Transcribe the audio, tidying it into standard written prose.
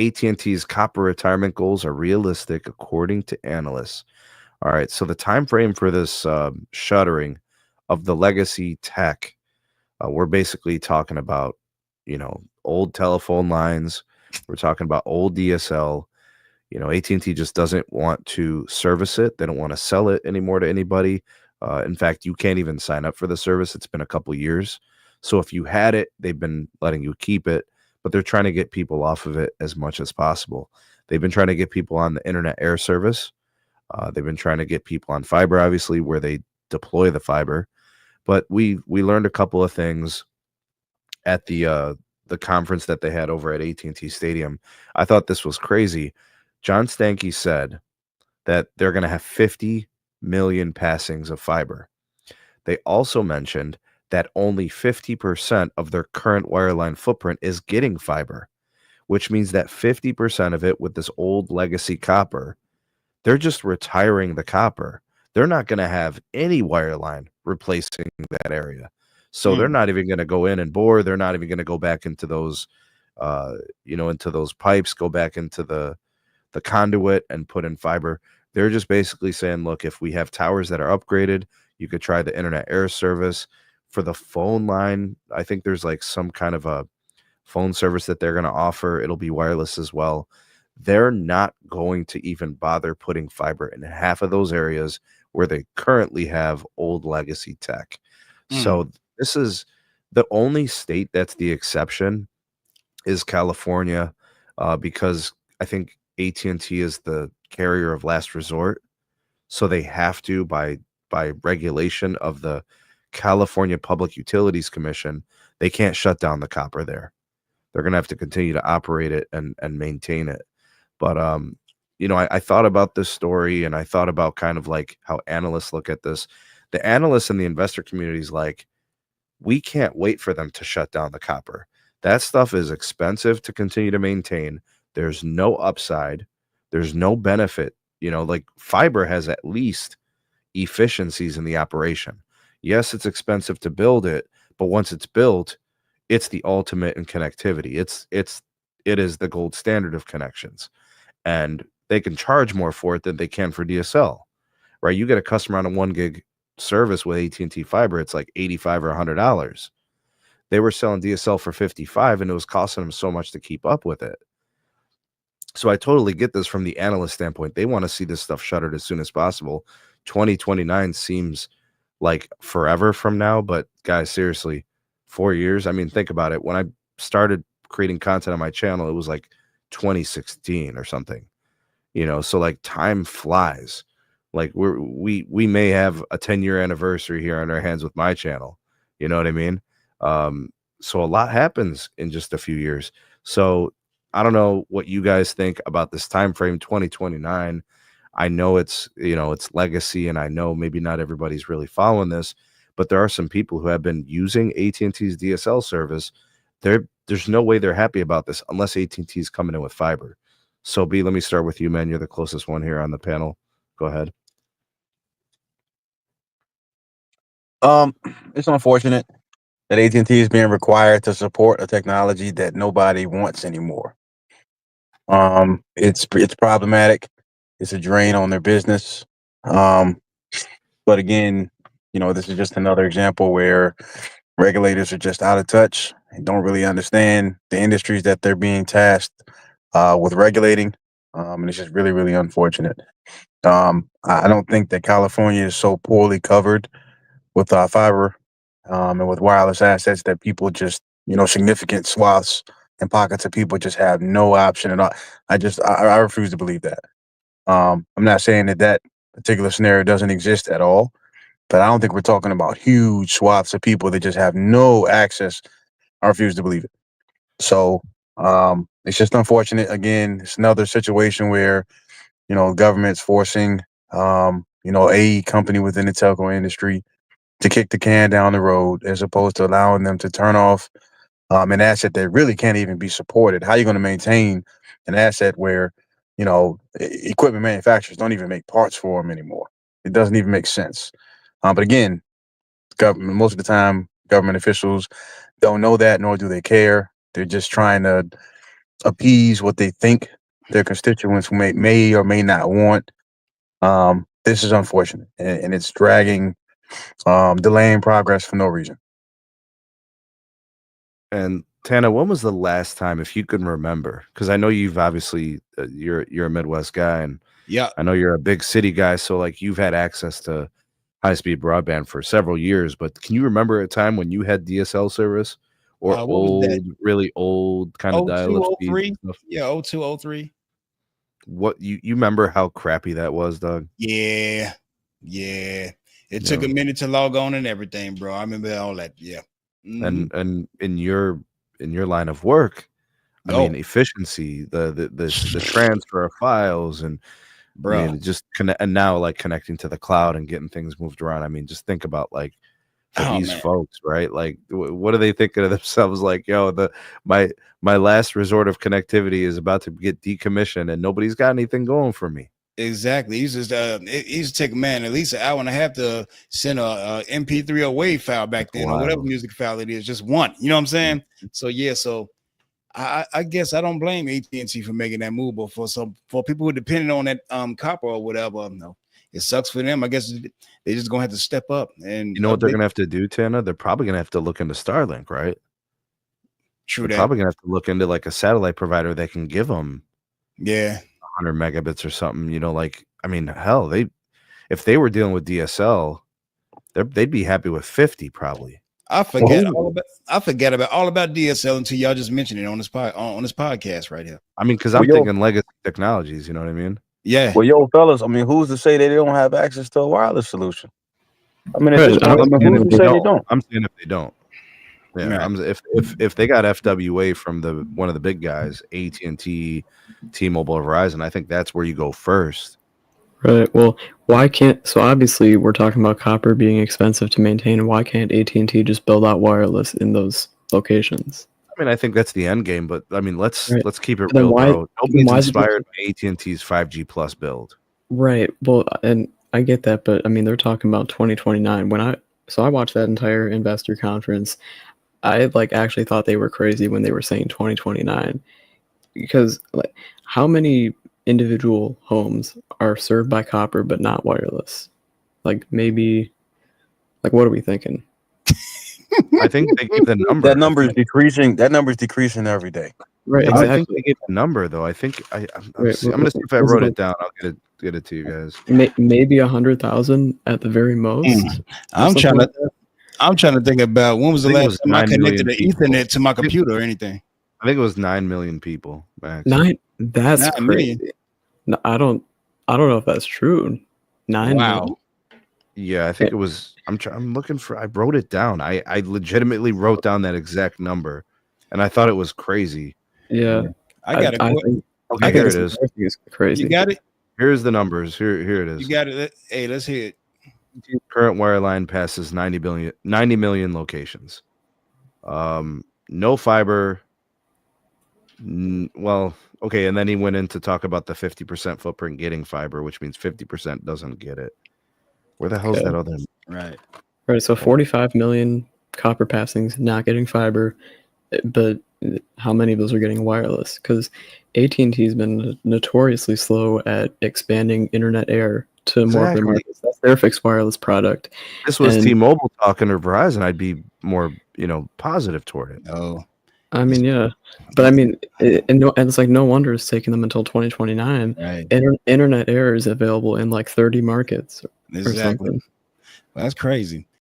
AT&T's copper retirement goals are realistic according to analysts. All right, so the time frame for this shuttering of the legacy tech, we're basically talking about, old telephone lines. We're talking about old DSL. AT&T just doesn't want to service it. They don't want to sell it anymore to anybody. In fact, you can't even sign up for the service. It's been a couple years. So if you had it, they've been letting you keep it, but they're trying to get people off of it as much as possible. They've been trying to get people on the internet air service. They've been trying to get people on fiber, obviously, where they deploy the fiber. But we learned a couple of things at the conference that they had over at AT&T Stadium. I thought this was crazy. John Stankey said that they're going to have 50 million passings of fiber. They also mentioned that only 50% of their current wireline footprint is getting fiber, which means that 50% of it with this old legacy copper, they're just retiring the copper. They're not going to have any wireline replacing that area. So they're not even going to go in and bore. They're not even going to go back into those, into those pipes, go back into the conduit and put in fiber. They're just basically saying, look, if we have towers that are upgraded, you could try the internet air service. For the phone line, I think there's like some kind of a phone service that they're going to offer. It'll be wireless as well. They're not going to even bother putting fiber in half of those areas where they currently have old legacy tech. So this is the only state that's the exception is California, because I think AT&T is the carrier of last resort. So they have to, by regulation of the California Public Utilities Commission, they can't shut down the copper there. They're going to have to continue to operate it and maintain it. But, I thought about this story and I thought about kind of like how analysts look at this. The analysts and the investor community is like, we can't wait for them to shut down the copper. That stuff is expensive to continue to maintain. There's no upside. There's no benefit. Like fiber has at least efficiencies in the operation. Yes, it's expensive to build it, but once it's built, it's the ultimate in connectivity. It is the gold standard of connections. And they can charge more for it than they can for DSL, right? You get a customer on a 1 gig service with AT&T fiber, it's like $85 or $100. They were selling DSL for $55 and it was costing them so much to keep up with it. So I totally get this from the analyst standpoint. They want to see this stuff shuttered as soon as possible. 2029 seems like forever from now, but guys, seriously, 4 years. I mean, think about it. When I started creating content on my channel, it was like 2016 or something, so like time flies. Like we may have a 10-year anniversary here on our hands with my channel. You know what I mean? So a lot happens in just a few years. So I don't know what you guys think about this time frame, 2029. I know it's legacy, and I know maybe not everybody's really following this, but there are some people who have been using AT&T's DSL service. There's no way they're happy about this unless AT&T is coming in with fiber. So B, let me start with you, man. You're the closest one here on the panel. Go ahead. It's unfortunate that AT&T is being required to support a technology that nobody wants anymore. It's problematic. It's a drain on their business. But again, this is just another example where regulators are just out of touch and don't really understand the industries that they're being tasked with regulating. And it's just really, really unfortunate. I don't think that California is so poorly covered with fiber and with wireless assets that people just, significant swaths and pockets of people just have no option at all. I refuse to believe that. I'm not saying that particular scenario doesn't exist at all, but I don't think we're talking about huge swaths of people that just have no access. I refuse to believe it. So it's just unfortunate. Again, it's another situation where, government's forcing, a company within the telco industry to kick the can down the road as opposed to allowing them to turn off an asset that really can't even be supported. How are you going to maintain an asset where, equipment manufacturers don't even make parts for them anymore? It doesn't even make sense. But again, government, most of the time, government officials don't know that, nor do they care. They're just trying to appease what they think their constituents may or may not want. This is unfortunate, and it's dragging, delaying progress for no reason. And Tana, when was the last time, if you can remember? Because I know you've obviously you're a Midwest guy, and Yeah. I know you're a big city guy, so like you've had access to high speed broadband for several years. But can you remember a time when you had DSL service or What was that? really old kind of Oh dial two, up oh speed three. stuff? Yeah, 02, 03. What you remember how crappy that was, Doug? Yeah. Yeah. It took Yeah. a minute to log on and everything, bro. I remember all that. Yeah. Mhm. And in your line of work, I Oh, mean efficiency, the transfer of files, and I bro. mean just connect, and now like connecting to the cloud and getting things moved around. I mean, just think about like for Oh, these man. folks, right? Like what are they thinking of themselves? Like, yo, my my last resort of connectivity is about to get decommissioned and nobody's got anything going for me. Exactly. He used to take man at least an hour and a half to send a MP3 or WAV file back That's then, or whatever wild. music file it is, just one. You know what I'm saying? Mhm. So yeah, so I guess I don't blame AT&T for making that move, but for people who depended on that copper or whatever, no, it sucks for them. I guess they just gonna have to step up and You know what they're update. gonna have to do, Tana? They're probably gonna have to look into Starlink, right? True They're that. probably gonna have to look into like a satellite provider that can give them Yeah. 100 megabits or something. You know, like I mean, hell, if they were dealing with DSL, they'd be happy with 50 probably. I forget all about DSL until y'all just mentioned it on this podcast right here. I mean, because Well, I'm yo, thinking legacy technologies. You know what I mean? Yeah. well, yo, fellas. I mean, who's to say they don't have access to a wireless solution? I mean, at this Right. point, I mean, And who's if to they say they don't, don't? I'm saying if they don't. Yeah, Right. if they got FWA from one of the big guys, AT&T, T-Mobile, or Verizon, I think that's where you go first. Right. Well, why can't, so obviously we're talking about copper being expensive to maintain. Why can't AT&T just build out wireless in those locations? I mean, I think that's the end game, but I mean, let's Right. keep it But then real, why, bro. Nobody's why is it just, inspired by AT&T's 5G plus build. right. Well, and I get that, but I mean, they're talking about 2029. So I watched that entire investor conference. I like actually thought they were crazy when they were saying 2029, because like how many individual homes are served by copper but not wireless? Like maybe, like what are we thinking? I think they gave the number. That number is decreasing. That number is decreasing every day. Right, I think exactly. they gave the number though. I think I'm Right. gonna see if I wrote it down. I'll get it to you guys. Maybe 100,000 at the very most. I'm Something trying like to I'm trying to think about when was the I think it last was time I 9 connected million to people. Ethernet to my computer or anything. I think it was 9 million people max. That's 9 crazy. million. No, I don't know if that's true. 9 Wow. million? Yeah, I think it was. I'm looking for. I wrote it down. I legitimately wrote down that exact number, and I thought it was crazy. Yeah. I got it. I think Okay, here it it's is. crazy. You got it? Here's the numbers. Here it is. You got it. Hey, let's hear it. Current wireline passes 90 million locations. No fiber. Well, okay, and then he went in to talk about the 50% footprint getting fiber, which means 50% doesn't get it. Where the hell's that other? Right. Right, so 45 million copper passings not getting fiber, but how many of those are getting wireless? Because AT&T has been notoriously slow at expanding Internet Air to more of their markets. That's their fixed wireless product. This was And- T-Mobile talking or Verizon, I'd be more, positive toward it. Oh, I mean, yeah, but I mean, and it's like no wonder it's taking them until 2029. right. Internet Air is available in like 30 markets or Exactly. something. Well, that's crazy.